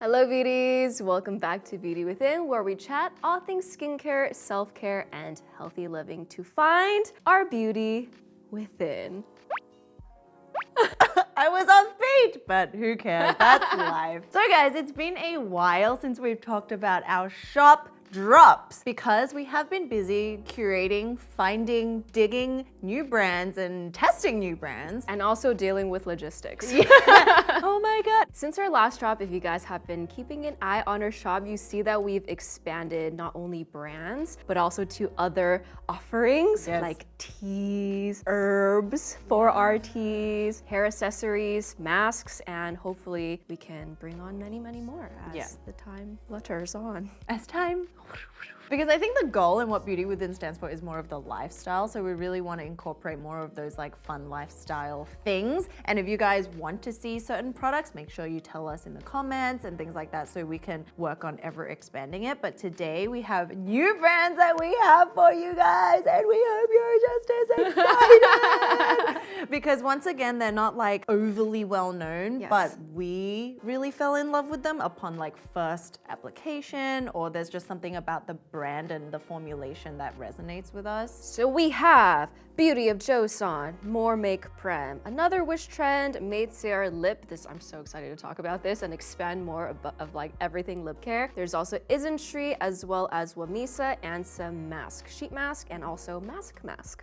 Hello beauties, welcome back to Beauty Within, where we chat all things skincare, self-care, and healthy living to find our beauty within. I was off beat, but who cares? That's life. So guys, it's been a while since we've talked about our shop drops because we have been busy curating, finding, digging new brands and testing new brands. And also dealing with logistics. Yeah. Oh my God. Since our last drop, if you guys have been keeping an eye on our shop, you see that we've expanded not only brands, but also to other offerings like teas, herbs for our teas, hair accessories, masks, and hopefully we can bring on many, many more as the time flutters on. As time. Because I think the goal and what Beauty Within stands for is more of the lifestyle. So we really want to incorporate more of those like fun lifestyle things. And if you guys want to see certain products, make sure you tell us in the comments and things like that so we can work on ever expanding it. But today we have new brands that we have for you guys and we hope you're just as excited. Because once again, they're not like overly well known, but we really fell in love with them upon like first application, or there's just something about the brand and the formulation that resonates with us. So we have Beauty of Joseon, More Make Prem, another Wishtrend Made Sear Lip. I'm so excited to talk about this and expand more of like everything lip care. There's also Isntree as well as Whamisa and some mask, sheet mask, and also mask. Mask.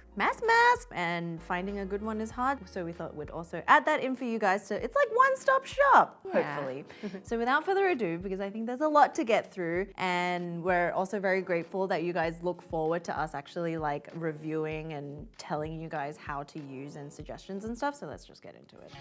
And finding a good one is hard. So we thought we'd also add that in for you guys. So it's like one-stop shop, hopefully. So without further ado, because I think there's a lot to get through, and we're also very grateful that you guys look forward to us actually like reviewing and telling you guys how to use and suggestions and stuff. So let's just get into it.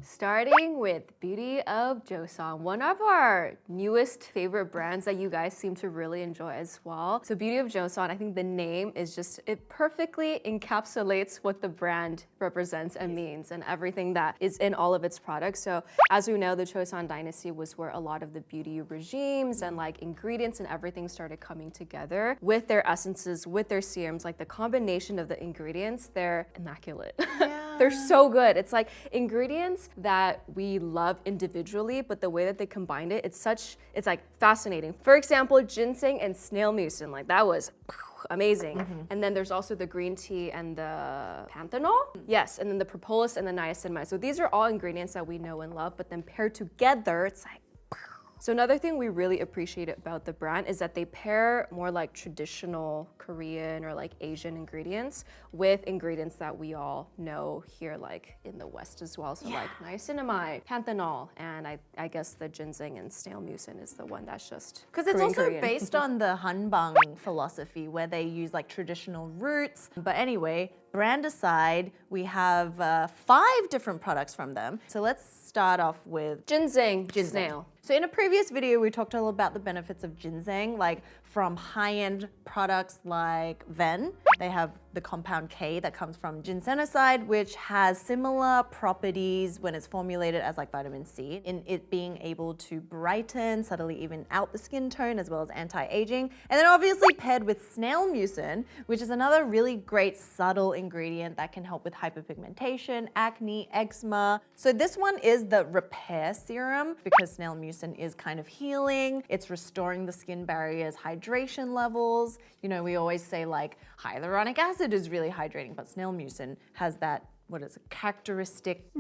Starting with Beauty of Joseon, one of our newest favorite brands that you guys seem to really enjoy as well. So Beauty of Joseon, I think the name is just, it perfectly encapsulates what the brand represents and means and everything that is in all of its products. So as we know, the Joseon dynasty was where a lot of the beauty regimes and like ingredients and everything started coming together with their essences, with their serums. Like the combination of the ingredients, they're immaculate. They're so good. It's like ingredients that we love individually, but the way that they combined it, it's like fascinating. For example, ginseng and snail mucin, like that was amazing. And then there's also the green tea and the panthenol. Yes, and then the propolis and the niacinamide. So these are all ingredients that we know and love, but then paired together, it's like, so another thing we really appreciate about the brand is that they pair more like traditional Korean or like Asian ingredients with ingredients that we all know here like in the West as well. So like niacinamide, panthenol, and I guess the ginseng and snail mucin is the one that's just because it's also based on the Hanbang philosophy where they use like traditional roots. But anyway, brand aside, we have 5 different products from them. So let's start off with ginseng. Snail. So in a previous video, we talked all about the benefits of ginseng, like from high-end products like Ven. They have the compound K that comes from ginsenoside, which has similar properties when it's formulated as like vitamin C, in it being able to brighten, subtly even out the skin tone, as well as anti-aging. And then obviously paired with snail mucin, which is another really great subtle ingredient that can help with hyperpigmentation, acne, eczema. So this one is the repair serum because snail mucin is kind of healing. It's restoring the skin barrier's hydration levels. You know, we always say like hyaluronic acid is really hydrating, but snail mucin has that, what is it, characteristic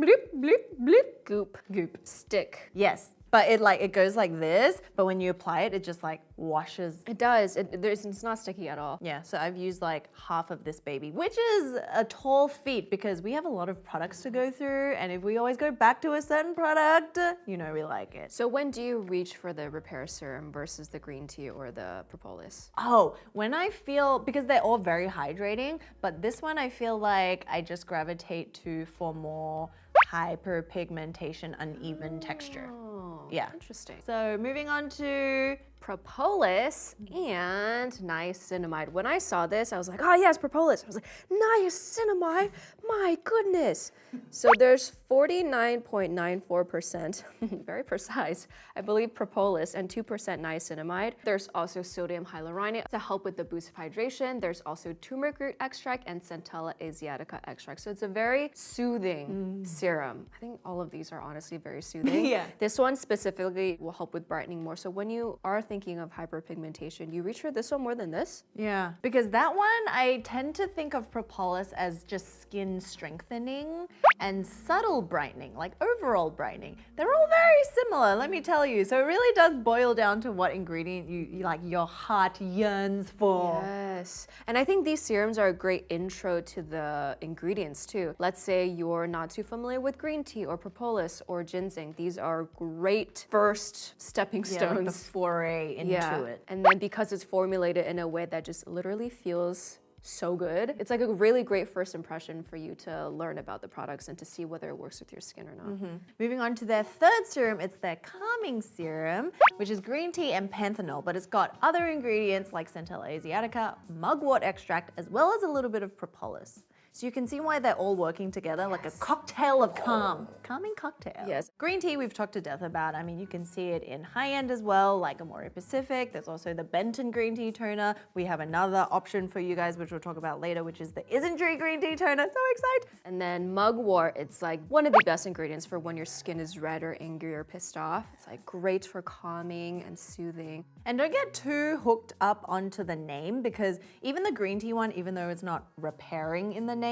Goop stick. Yes. But it goes like this, but when you apply it, it just like washes. It does. It's not sticky at all. Yeah, so I've used like half of this baby, which is a tall feat because we have a lot of products to go through, and if we always go back to a certain product, you know we like it. So when do you reach for the repair serum versus the green tea or the propolis? Oh, when I feel, because they're all very hydrating, but this one I feel like I just gravitate to for more hyperpigmentation, uneven texture. Oh, yeah. Interesting. So moving on to propolis and niacinamide. When I saw this, I was like, oh yes, propolis. I was like, niacinamide, my goodness. So there's 49.94%, very precise, I believe, propolis and 2% niacinamide. There's also sodium hyaluronic to help with the boost of hydration. There's also turmeric root extract and Centella asiatica extract. So it's a very soothing serum. I think all of these are honestly very soothing. Yeah. This one specifically will help with brightening more. So when you are thinking of hyperpigmentation, you reach for this one more than this? Yeah, because that one, I tend to think of propolis as just skin strengthening and subtle brightening, like overall brightening. They're all very similar, let me tell you. So it really does boil down to what ingredient you like your heart yearns for. Yes. And I think these serums are a great intro to the ingredients too. Let's say you're not too familiar with green tea or propolis or ginseng. These are great first stepping stones. Yeah, like the foray into it. And then because it's formulated in a way that just literally feels so good, it's like a really great first impression for you to learn about the products and to see whether it works with your skin or not. Moving on to their third serum, it's their calming serum, which is green tea and panthenol, but it's got other ingredients like Centella asiatica, mugwort extract, as well as a little bit of propolis. So you can see why they're all working together like a cocktail of calm. Calming cocktail. Yes. Green tea we've talked to death about. I mean, you can see it in high-end as well, like Amore Pacific. There's also the Benton green tea toner. We have another option for you guys, which we'll talk about later, which is the Isntree green tea toner. So excited. And then mugwort, it's like one of the best ingredients for when your skin is red or angry or pissed off. It's like great for calming and soothing. And don't get too hooked up onto the name, because even the green tea one, even though it's not repairing in the name,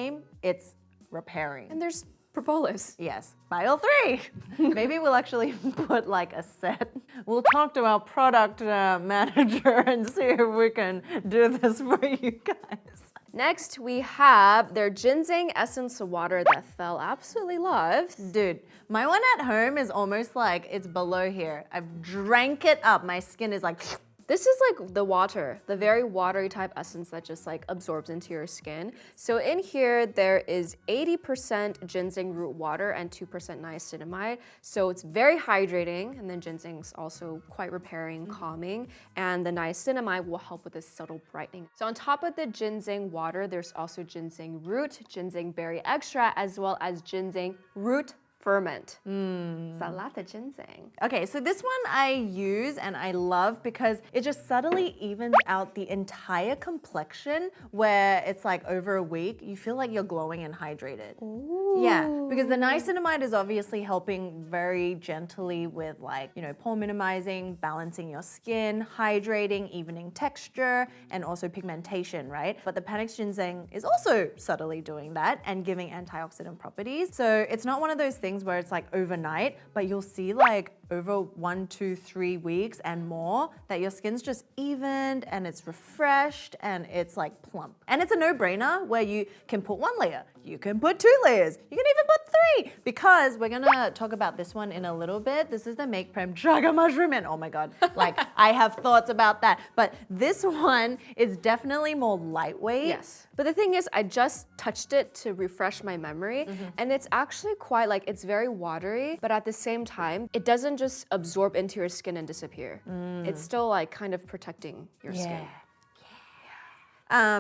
it's repairing. And there's propolis. Yes, buy all three. Maybe we'll actually put like a set. We'll talk to our product manager and see if we can do this for you guys. Next, we have their ginseng essence water that Fel absolutely loves. Dude, my one at home is almost like it's below here. I've drank it up. My skin is like... This is like the water, the very watery type essence that just like absorbs into your skin. So in here, there is 80% ginseng root water and 2% niacinamide. So it's very hydrating, and then ginseng's also quite repairing, calming, and the niacinamide will help with this subtle brightening. So on top of the ginseng water, there's also ginseng root, ginseng berry extract, as well as ginseng root ferment. Salata ginseng. Okay, so this one I use and I love because it just subtly evens out the entire complexion, where it's like over a week, you feel like you're glowing and hydrated. Ooh. Yeah, because the niacinamide is obviously helping very gently with like, you know, pore minimizing, balancing your skin, hydrating, evening texture, and also pigmentation, right? But the Panax ginseng is also subtly doing that and giving antioxidant properties. So it's not one of those things where it's like overnight, but you'll see like over 1, 2, 3 weeks and more that your skin's just evened and it's refreshed and it's like plump. And it's a no-brainer where you can put 1 layer, you can put 2 layers, you can even put 3, because we're gonna talk about this one in a little bit. This is the Make Prem Chaga mushroom, and oh my God, like I have thoughts about that. But this one is definitely more lightweight. Yes. But the thing is, I just touched it to refresh my memory, and it's actually quite like, it's very watery, but at the same time, it doesn't just absorb into your skin and disappear. It's still like kind of protecting your skin.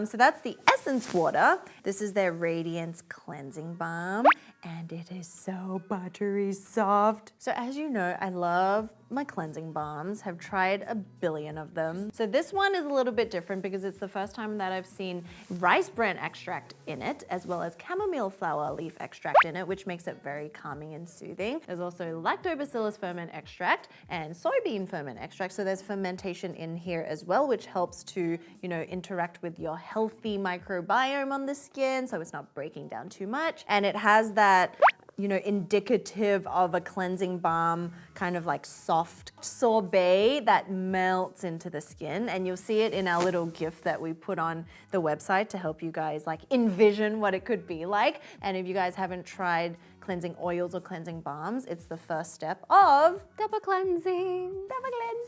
So that's the Essence Water. This is their Radiance Cleansing Balm, and it is so buttery soft. So as you know, I love my cleansing balms, have tried a billion of them. So this one is a little bit different because it's the first time that I've seen rice bran extract in it, as well as chamomile flower leaf extract in it, which makes it very calming and soothing. There's also lactobacillus ferment extract and soybean ferment extract. So there's fermentation in here as well, which helps to, you know, interact with your healthy microbiome on the skin, so it's not breaking down too much. And it has that, you know, indicative of a cleansing balm, kind of like soft sorbet that melts into the skin. And you'll see it in our little GIF that we put on the website to help you guys like envision what it could be like. And if you guys haven't tried cleansing oils or cleansing balms, it's the first step of Double cleansing.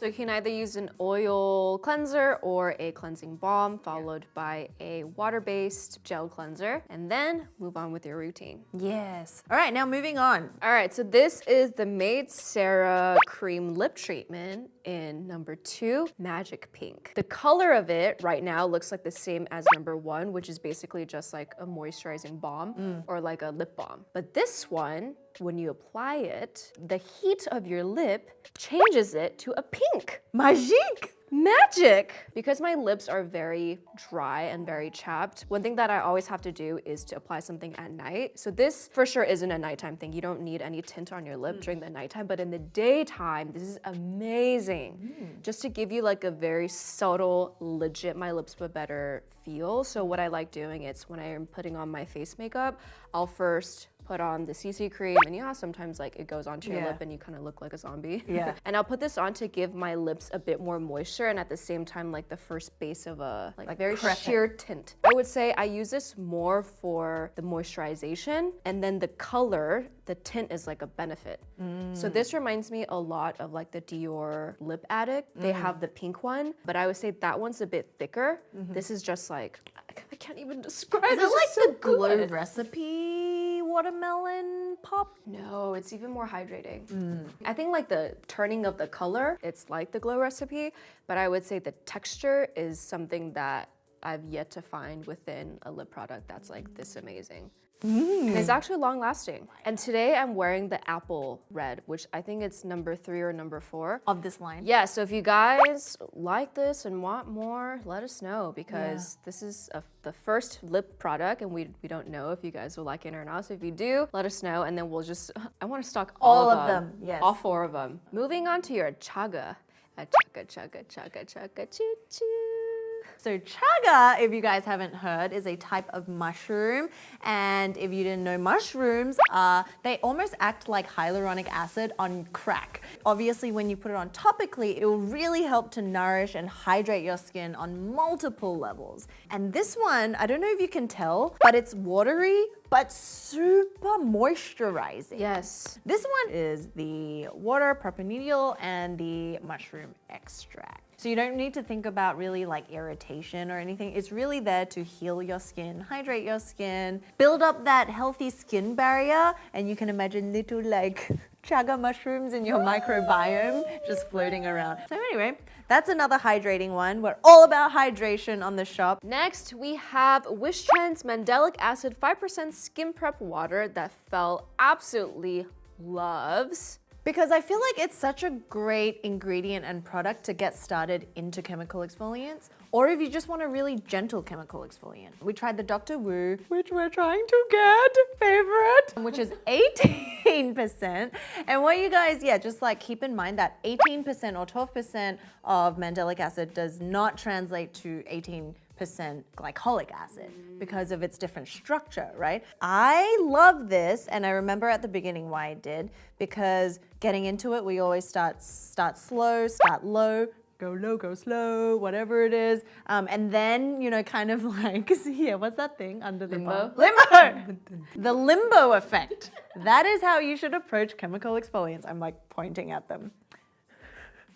So you can either use an oil cleanser or a cleansing balm followed by a water-based gel cleanser, and then move on with your routine. Yes. All right, now moving on. All right, so this is the Made Sarah Cream Lip Treatment in number 2, Magic Pink. The color of it right now looks like the same as number 1, which is basically just like a moisturizing balm or like a lip balm. But this one, when you apply it, the heat of your lip changes it to a pink. Magique! Magic! Because my lips are very dry and very chapped, one thing that I always have to do is to apply something at night. So this for sure isn't a nighttime thing. You don't need any tint on your lip during the nighttime, but in the daytime, this is amazing. Just to give you like a very subtle, legit my lips but better feel. So what I like doing is when I am putting on my face makeup, I'll first put on the CC cream, and you know how sometimes like it goes onto your lip and you kind of look like a zombie? Yeah. And I'll put this on to give my lips a bit more moisture and at the same time like the first base of a like very sheer tint. I would say I use this more for the moisturization, and then the color, the tint is like a benefit. So this reminds me a lot of like the Dior Lip Addict. They have the pink one, but I would say that one's a bit thicker. This is just like, I can't even describe it. Is it like so the Glow good. Recipe watermelon pop? No, it's even more hydrating. I think like the turning of the color, it's like the Glow Recipe, but I would say the texture is something that I've yet to find within a lip product that's like this amazing. And it's actually long lasting. And today I'm wearing the Apple Red, which I think it's number 3 or number 4. Of this line? Yeah, so if you guys like this and want more, let us know, because this is the first lip product and we don't know if you guys will like it or not. So if you do, let us know and then we'll just, I want to stock all of them. Yes. All 4 of them. Moving on to your Chaga. Chaga, choo choo. So chaga, if you guys haven't heard, is a type of mushroom. And if you didn't know, mushrooms, they almost act like hyaluronic acid on crack. Obviously, when you put it on topically, it will really help to nourish and hydrate your skin on multiple levels. And this one, I don't know if you can tell, but it's watery, but super moisturizing. Yes. This one is the water, propanediol, and the mushroom extract. So you don't need to think about really like irritation or anything. It's really there to heal your skin, hydrate your skin, build up that healthy skin barrier, and you can imagine little like chaga mushrooms in your microbiome just floating around. So anyway, that's another hydrating one. We're all about hydration on the shop. Next, we have Wishtrend's Mandelic Acid 5% Skin Prep Water that Fel absolutely loves. Because I feel like it's such a great ingredient and product to get started into chemical exfoliants, or if you just want a really gentle chemical exfoliant. We tried the Dr. Wu, which we're trying to get, favorite, which is 18%. And what you guys, just like keep in mind that 18% or 12% of mandelic acid does not translate to 18% glycolic acid because of its different structure, right? I love this, and I remember at the beginning why I did, because getting into it, we always start slow, start low, go low, go slow, whatever it is. And then, you know, kind of like, what's that thing under the Limbo? Limbo! The limbo effect. That is how you should approach chemical exfoliants. I'm like pointing at them.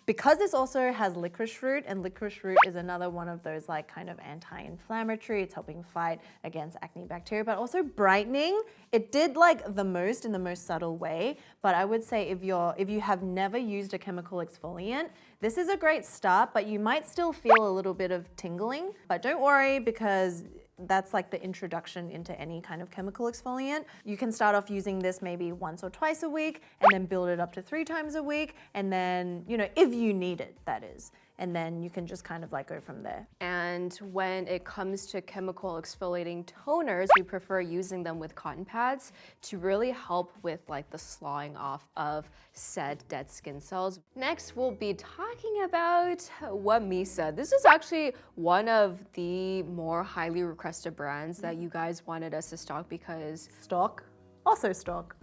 Because this also has licorice root, and licorice root is another one of those like kind of anti-inflammatory, it's helping fight against acne bacteria, but also brightening. It did like the most in the most subtle way, but I would say if you have never used a chemical exfoliant, this is a great start, but you might still feel a little bit of tingling. But don't worry, because that's like the introduction into any kind of chemical exfoliant. You can start off using this maybe once or twice a week and then build it up to 3 times a week. And then, you know, if you need it, that is. And then you can just kind of like go from there. And when it comes to chemical exfoliating toners, we prefer using them with cotton pads to really help with like the sloughing off of said dead skin cells. Next, we'll be talking about Whamisa. This is actually one of the more highly requested brands that you guys wanted us to stock because Stock, also stock.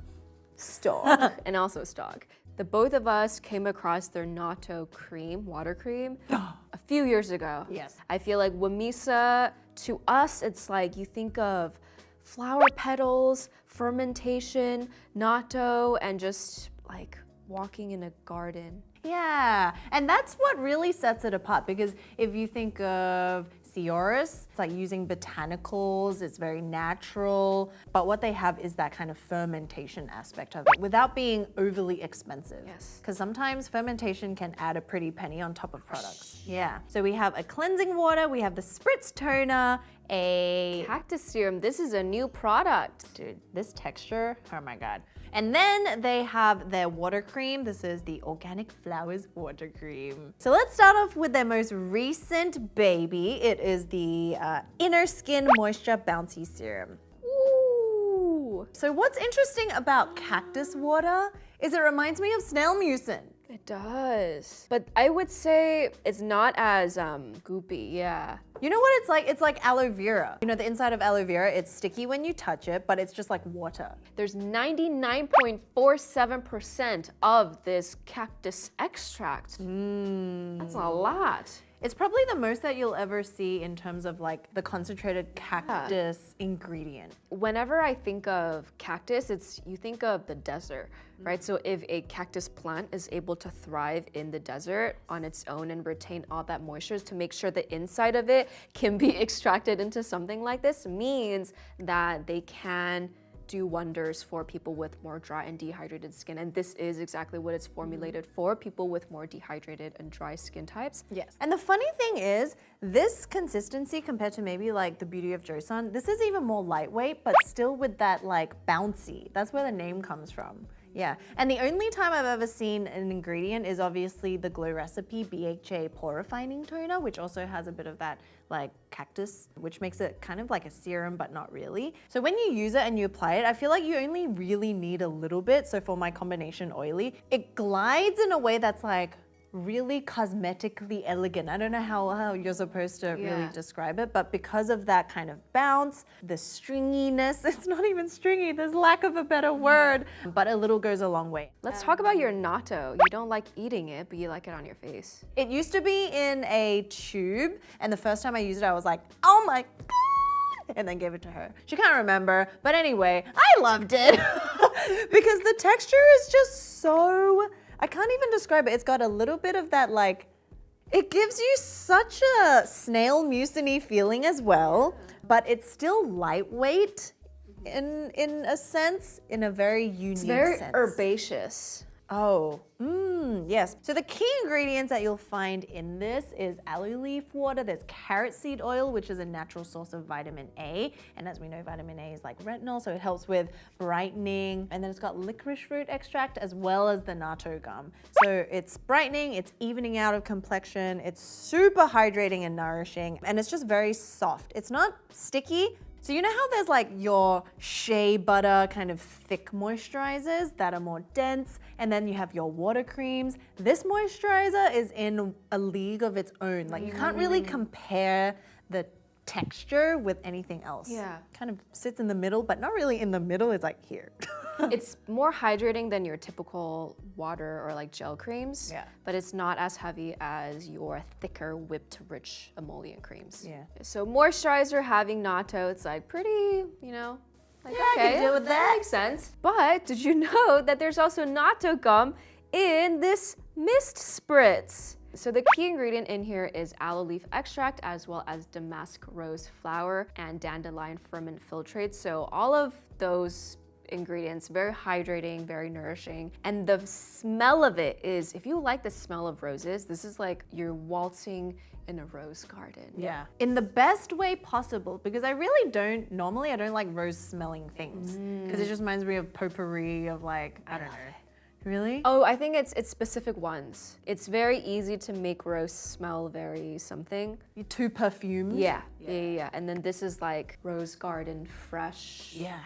and also stock. The both of us came across their Natto cream, water cream, a few years ago. Yes. I feel like Whamisa, to us, it's like you think of flower petals, fermentation, natto, and just like walking in a garden. Yeah, and that's what really sets it apart, because if you think of Serums, it's like using botanicals, it's very natural, but what they have is that kind of fermentation aspect of it without being overly expensive. Yes. Because sometimes fermentation can add a pretty penny on top of products. Yeah. So we have a cleansing water, we have the spritz toner, a Cactus serum, this is a new product. dude, this texture, oh my God. And then they have their water cream. This is the Organic Flowers water cream. So let's start off with their most recent baby. It is the Inner Skin Moisture Bouncy Serum. Ooh, So what's interesting about cactus water is it reminds me of snail mucin. it does. But I would say it's not as goopy, yeah. You know what it's like? It's like aloe vera. You know, the inside of aloe vera, it's sticky when you touch it, but it's just like water. There's 99.47% of this cactus extract. That's a lot. It's probably the most that you'll ever see in terms of like the concentrated cactus ingredient. Whenever I think of cactus, you think of the desert, right? So if a cactus plant is able to thrive in the desert on its own and retain all that moisture to make sure the inside of it can be extracted into something like this, means that they can do wonders for people with more dry and dehydrated skin. And this is exactly what it's formulated for, people with more dehydrated and dry skin types. Yes. And the funny thing is, this consistency compared to maybe like the Beauty of Joseon, this is even more lightweight, but still with that like bouncy. That's where the name comes from. Yeah, and the only time I've ever seen an ingredient is obviously the Glow Recipe BHA Pore Refining Toner, which also has a bit of that like cactus, which makes it kind of like a serum, but not really. So when you use it and you apply it, I feel like you only really need a little bit. So for my combination oily, it glides in a way that's like really cosmetically elegant. I don't know how you're supposed to really describe it, but because of that kind of bounce, the stringiness, it's not even stringy, there's lack of a better word, but a little goes a long way. Let's talk about your natto. You don't like eating it, but you like it on your face. It used to be in a tube, and the first time I used it, I was like, oh my God, and then gave it to her. She can't remember, but anyway, I loved it because the texture is just so, I can't even describe it. It's got a little bit of that like, it gives you such a snail mucin-y feeling as well, but it's still lightweight in a sense, in a very unique sense. It's very herbaceous. Oh, yes. So the key ingredients that you'll find in this is aloe leaf water, there's carrot seed oil, which is a natural source of vitamin A. And as we know, vitamin A is like retinol, so it helps with brightening. And then it's got licorice root extract as well as the natto gum. So it's brightening, it's evening out of complexion, it's super hydrating and nourishing, and it's just very soft. It's not sticky. So you know how there's like your shea butter kind of thick moisturizers that are more dense, and then you have your water creams. This moisturizer is in a league of its own. Like you can't really compare the texture with anything else. Yeah. Kind of sits in the middle, but not really in the middle, it's like here. It's more hydrating than your typical water or like gel creams, but it's not as heavy as your thicker whipped rich emollient creams. Yeah. So moisturizer having natto, it's like pretty, you know, like I can deal with that. makes sense. But did you know that there's also natto gum in this mist spritz? So the key ingredient in here is aloe leaf extract as well as damask rose flower and dandelion ferment filtrate. So all of those ingredients, very hydrating, very nourishing. And the smell of it is, if you like the smell of roses, this is like you're waltzing in a rose garden. Yeah. In the best way possible, because I really don't, normally I don't like rose smelling things. Because it just reminds me of potpourri of like, I don't know. Really? Oh, I think it's specific ones. It's very easy to make rose smell very something. Too perfumed? Yeah. And then this is like rose garden fresh. Yeah.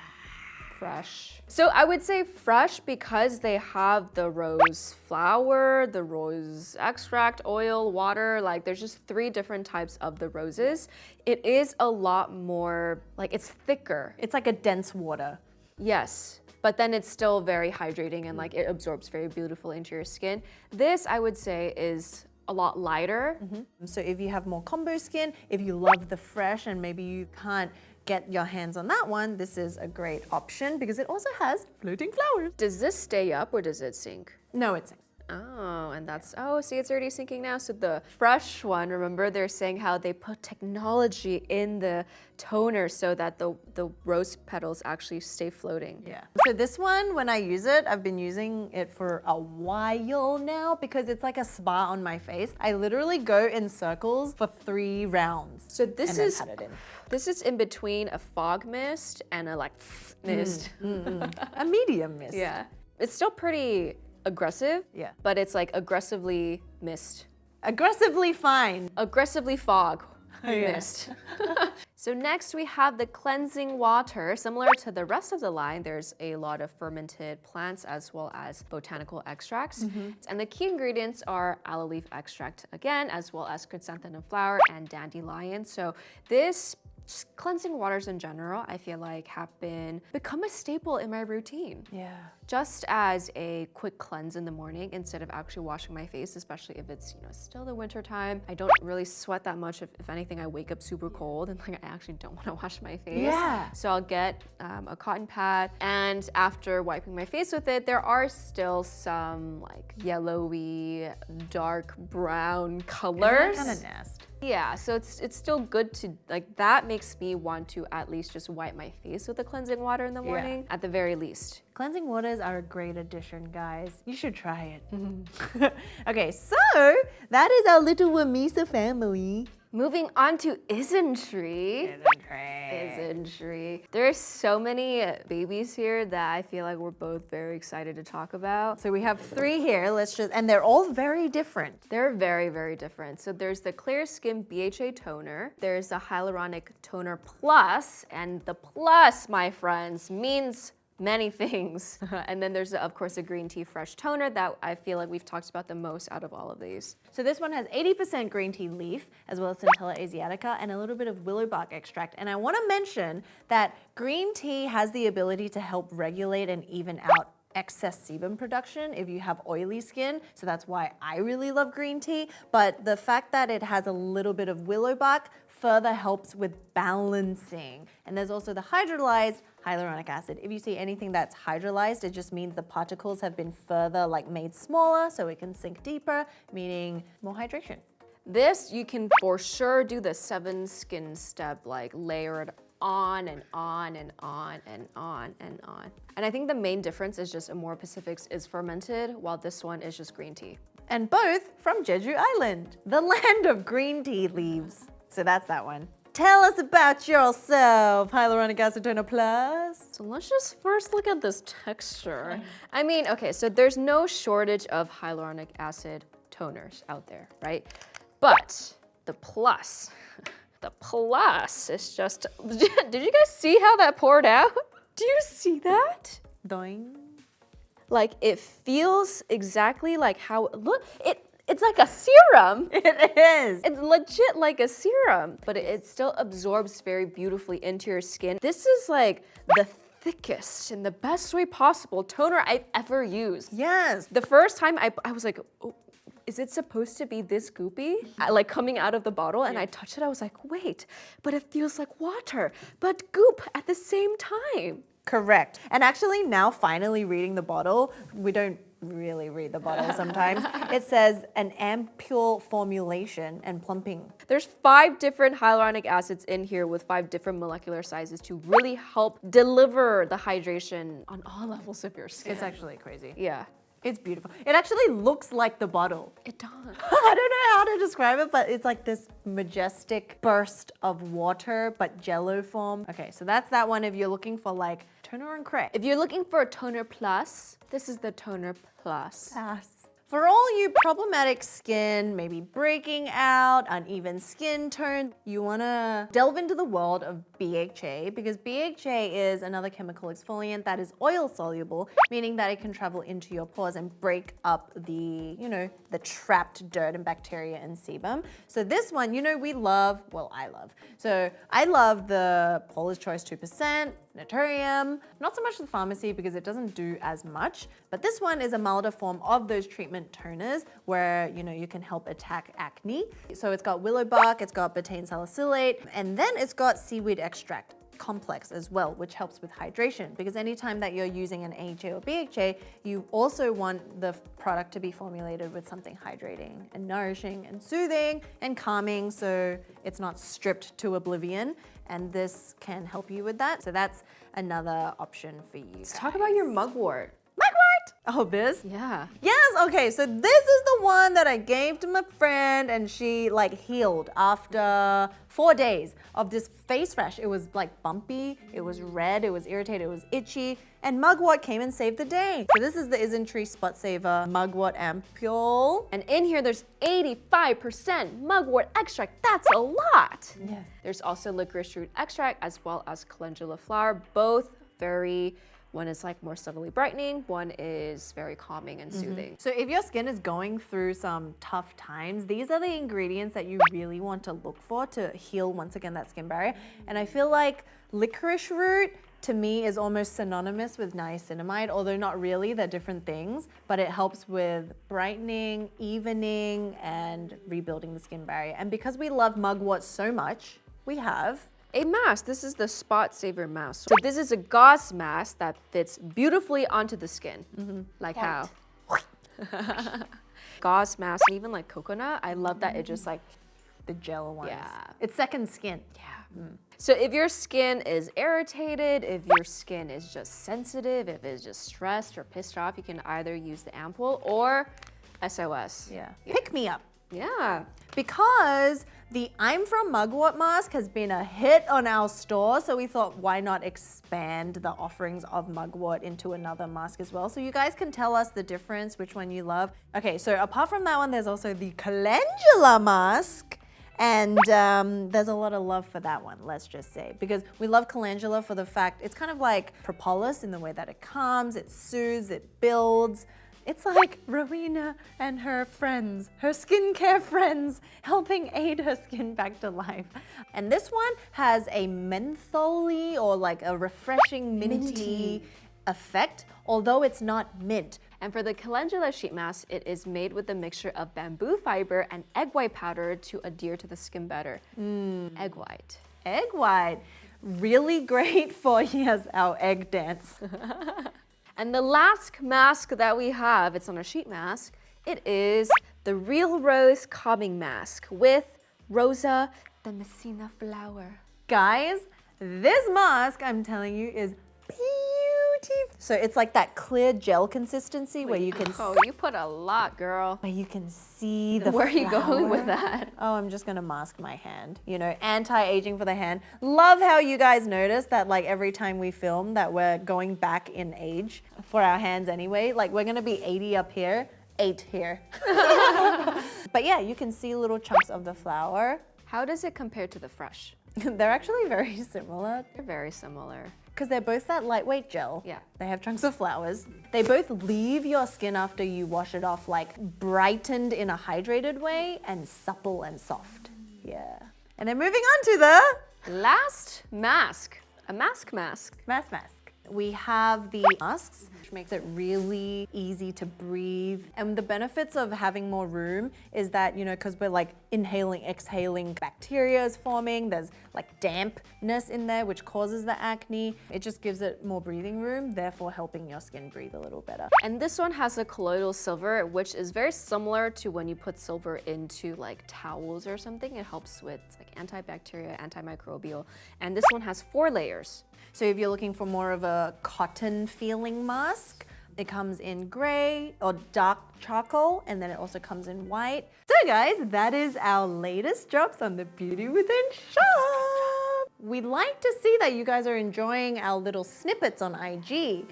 Fresh. So I would say fresh because they have the rose flower, the rose extract, oil, water, like there's just 3 different types of the roses. It is a lot more, like it's thicker. It's like a dense water. Yes, but then it's still very hydrating and like it absorbs very beautifully into your skin. This I would say is a lot lighter. So if you have more combo skin, if you love the fresh and maybe you can't get your hands on that one, this is a great option because it also has floating flowers. Does this stay up or does it sink? No, it's Oh, and that's, oh, see, it's already sinking now. So the fresh one, remember they're saying how they put technology in the toner so that the rose petals actually stay floating. yeah. So this one, when I use it, I've been using it for a while now because it's like a spa on my face. I literally go in circles for 3 rounds. So this and is then pat it in. this is in between a fog mist and a like mist. A medium mist. Yeah. It's still pretty aggressive. Yeah. But it's like aggressively mist. Aggressively fine. Aggressively fog yeah. mist. So next we have the cleansing water. Similar to the rest of the line, there's a lot of fermented plants as well as botanical extracts. And the key ingredients are aloe leaf extract again, as well as chrysanthemum flower and dandelion. So this cleansing waters in general, I feel like have become a staple in my routine. Yeah. Just as a quick cleanse in the morning instead of actually washing my face, especially if it's, you know, still the winter time. I don't really sweat that much. If anything, I wake up super cold and like I actually don't want to wash my face. Yeah. So I'll get a cotton pad, and after wiping my face with it, there are still some like yellowy, dark brown colors. Kind of nasty. Yeah, so it's still good to, like, that makes me want to at least just wipe my face with the cleansing water in the morning, at the very least. Cleansing waters are a great addition, guys. You should try it. Okay, so that is our little Whamisa family. Moving on to Isntree. Isntree. There's so many babies here that I feel like we're both very excited to talk about. So we have 3 here. And they're all very different. They're very, very different. So there's the Clear Skin BHA Toner. There's the Hyaluronic Toner Plus. And the plus, my friends, means many things. And then there's, of course, a green tea fresh toner that I feel like we've talked about the most out of all of these. So this one has 80% green tea leaf, as well as Centella asiatica, and a little bit of willow bark extract. And I want to mention that green tea has the ability to help regulate and even out excess sebum production if you have oily skin. So that's why I really love green tea. But the fact that it has a little bit of willow bark further helps with balancing. And there's also the hydrolyzed hyaluronic acid. If you see anything that's hydrolyzed, it just means the particles have been further made smaller so it can sink deeper, meaning more hydration. This, you can for sure do the 7 skin step, like layer it on and on and on and on and on. And I think the main difference is just Amore Pacific's is fermented, while this one is just green tea. And both from Jeju Island, the land of green tea leaves. So that's that one. Tell us about yourself, Hyaluronic Acid Toner Plus. So let's just first look at this texture. I mean, okay, so there's no shortage of hyaluronic acid toners out there, right? But the plus is just, did you guys see how that poured out? Do you see that? Doing. Like, it feels exactly like how, look, it's like a serum. It is. It's legit like a serum, but it still absorbs very beautifully into your skin. This is like the thickest in the best way possible toner I've ever used. Yes. The first time I was like, oh, is it supposed to be this goopy? Like coming out of the bottle, and I touched it, I was like, wait, but it feels like water, but goop at the same time. Correct. And actually now finally reading the bottle, we don't really read the bottle sometimes. It says an ampoule formulation and plumping. There's 5 different hyaluronic acids in here with 5 different molecular sizes to really help deliver the hydration on all levels of your skin. It's actually crazy. Yeah. It's beautiful. It actually looks like the bottle. It does. I don't know how to describe it, but it's like this majestic burst of water, but jello form. Okay, so that's that one if you're looking for like toner and cray. If you're looking for a toner plus, this is the toner plus. For all you problematic skin, maybe breaking out, uneven skin tone, you wanna delve into the world of BHA because BHA is another chemical exfoliant that is oil soluble, meaning that it can travel into your pores and break up the, the trapped dirt and bacteria and sebum. So this one, we love, well, I love. So I love the Paula's Choice 2%, Naturium, not so much the pharmacy because it doesn't do as much, but this one is a milder form of those treatment toners where, you can help attack acne. So it's got willow bark, it's got betaine salicylate, and then it's got seaweed extract. complex as well, which helps with hydration, because anytime that you're using an AHA or BHA, you also want the product to be formulated with something hydrating and nourishing and soothing and calming, so it's not stripped to oblivion. And this can help you with that. So that's another option for you. Let's talk about your mugwort. Mugwort! Oh, this? Yeah. Yes, okay, so this is the one that I gave to my friend and she like healed after 4 days of this face rash. It was like bumpy, it was red, it was irritated, it was itchy, and Mugwort came and saved the day. So this is the Isntree Spot Saver Mugwort Ampoule. And in here, there's 85% mugwort extract. That's a lot. Yeah. There's also licorice root extract as well as calendula flower, both very, one is like more subtly brightening, one is very calming and soothing. So if your skin is going through some tough times, these are the ingredients that you really want to look for to heal once again that skin barrier. And I feel like licorice root to me is almost synonymous with niacinamide, although not really, they're different things, but it helps with brightening, evening, and rebuilding the skin barrier. And because we love mugwort so much, we have A mask, this is the Spot Saver mask. So this is a gauze mask that fits beautifully onto the skin. Like how? Gauze mask, and even like coconut, I love that it just like, the gel ones. Yeah. It's second skin. yeah. So if your skin is irritated, if your skin is just sensitive, if it's just stressed or pissed off, you can either use the Ampoule or SOS. Yeah. Pick me up. Yeah. Because the I'm from Mugwort mask has been a hit on our store, so we thought why not expand the offerings of Mugwort into another mask as well, so you guys can tell us the difference, which one you love. Okay, so apart from that one, there's also the Calendula mask, and there's a lot of love for that one, let's just say, because we love Calendula for the fact it's kind of like propolis in the way that it calms, it soothes, it builds. It's like Rowena and her friends, her skincare friends, helping aid her skin back to life. And this one has a mentholy or like a refreshing minty effect, although it's not mint. And for the Calendula sheet mask, it is made with a mixture of bamboo fiber and egg white powder to adhere to the skin better. Egg white. Egg white, really great for, yes, our egg dance. And the last mask that we have, it's on a sheet mask, it is the Real Rose Calming Mask with Rosa, the Messina flower. Guys, this mask, I'm telling you, is beautiful. So it's like that clear gel consistency where you can Oh, you put a lot, girl. where you can see the Where are you going with flower. that? Oh, I'm just gonna mask my hand. You know, anti-aging for the hand. Love how you guys notice that like every time we film that we're going back in age for our hands anyway. Like we're gonna be 80 up here, 8 here. But yeah, you can see little chunks of the flower. How does it compare to the Fresh? They're actually very similar They're very similar. because they're both that lightweight gel. Yeah. They have chunks of flowers. They both leave your skin after you wash it off like brightened in a hydrated way and supple and soft. Yeah. And then moving on to the Last mask, a mask. mask. We have the masks, which makes it really easy to breathe. And the benefits of having more room is that, you know, because we're like inhaling, exhaling, bacteria is forming, there's like dampness in there, which causes the acne. It just gives it more breathing room, therefore helping your skin breathe a little better. And this one has a colloidal silver, which is very similar to when you put silver into like towels or something. It helps with like antibacterial, antimicrobial. And this one has 4 layers. So if you're looking for more of a cotton feeling mask, it comes in gray or dark charcoal, and then it also comes in white. So guys, that is our latest drops on the Beauty Within shop. We'd like to see that you guys are enjoying our little snippets on IG,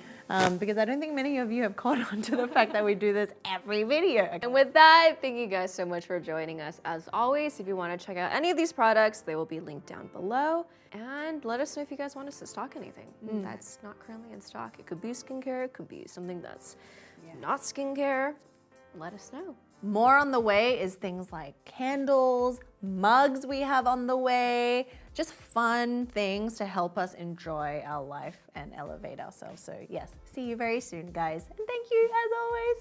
because I don't think many of you have caught on to the fact that we do this every video. And with that, thank you guys so much for joining us. As always, if you want to check out any of these products, they will be linked down below. And let us know if you guys want us to stock anything that's not currently in stock. It could be skincare, it could be something that's not skincare. Let us know. More on the way is things like candles, mugs we have on the way, just fun things to help us enjoy our life and elevate ourselves. So yes, see you very soon, guys. And thank you as always.